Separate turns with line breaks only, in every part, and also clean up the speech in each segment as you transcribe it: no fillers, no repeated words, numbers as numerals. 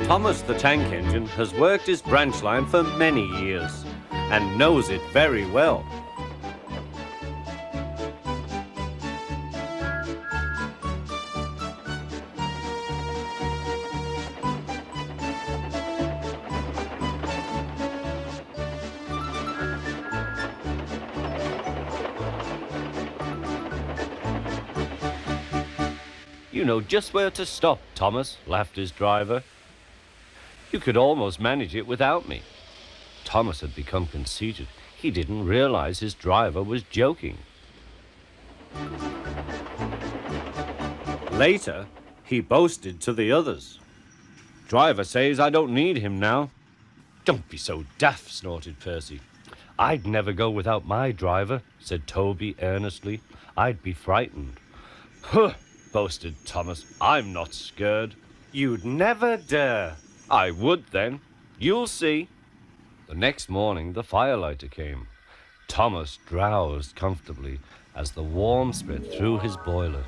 Thomas the tank engine has worked his branch line for many years and knows it very well. You know just where to stop, Thomas, laughed his driver. You could almost manage it without me. Thomas had become conceited. He didn't realize his driver was joking. Later, he boasted to the others. Driver says I don't need him now. Don't be so daft, snorted Percy. I'd never go without my driver, said Toby earnestly. I'd be frightened. Huh, boasted Thomas. I'm not scared. You'd never dare. I would then. You'll see. The next morning, the firelighter came. Thomas drowsed comfortably as the warmth spread through his boiler.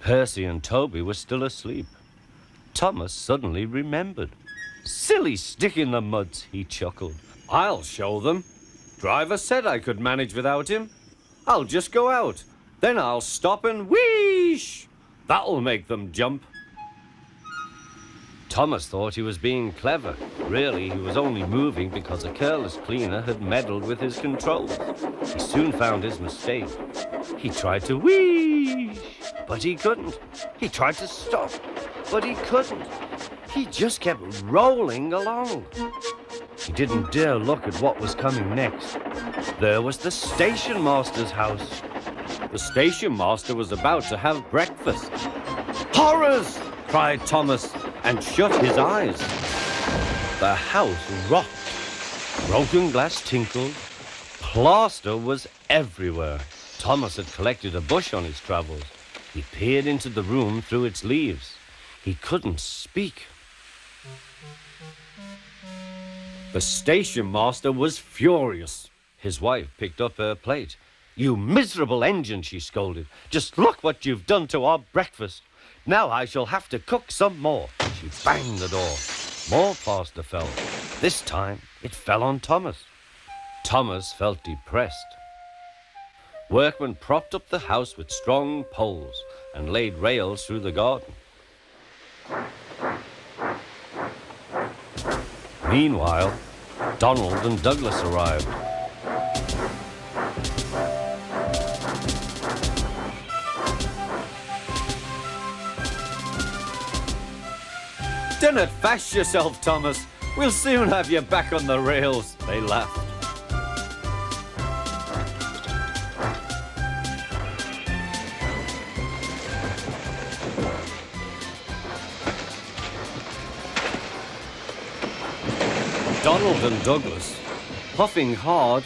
Percy and Toby were still asleep. Thomas suddenly remembered. Silly stick in the muds, he chuckled. I'll show them. Driver said I could manage without him. I'll just go out. Then I'll stop and wheesh. That'll make them jump. Thomas thought he was being clever. Really, he was only moving because a careless cleaner had meddled with his controls. He soon found his mistake. He tried to wheesh, but he couldn't. He tried to stop, but he couldn't. He just kept rolling along. He didn't dare look at what was coming next. There was the stationmaster's house. The stationmaster was about to have breakfast. Horrors! Cried Thomas, and shut his eyes. The house rocked. Broken glass tinkled. Plaster was everywhere. Thomas had collected a bush on his travels. He peered into the room through its leaves. He couldn't speak. The stationmaster was furious. His wife picked up her plate. You miserable engine, she scolded. Just look what you've done to our breakfast. Now I shall have to cook some more. She banged the door. More plaster fell. This time it fell on Thomas. Thomas felt depressed. Workmen propped up the house with strong poles and laid rails through the garden. Meanwhile, Donald and Douglas arrived. Don't fash yourself, Thomas. We'll soon have you back on the rails, they laughed. Donald and Douglas, puffing hard,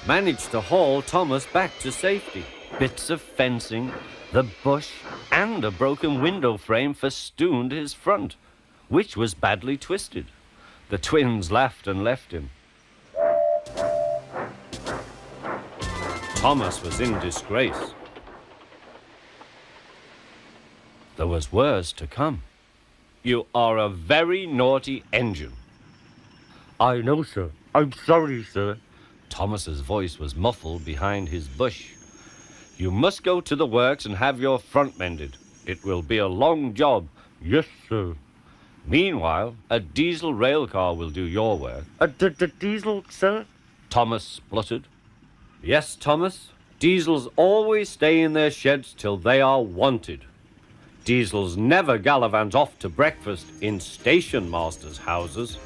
managed to haul Thomas back to safety. Bits of fencing, the bush, and a broken window frame festooned his front, which was badly twisted. The twins laughed and left him. Thomas was in disgrace. There was worse to come. You are a very naughty engine. I know, sir. I'm sorry, sir. Thomas's voice was muffled behind his bush. You must go to the works and have your front mended. It will be a long job. Yes, sir. Meanwhile, a diesel rail car will do your work. The diesel, sir? Thomas spluttered. Yes, Thomas. Diesels always stay in their sheds till they are wanted. Diesels never gallivant off to breakfast in station masters' houses.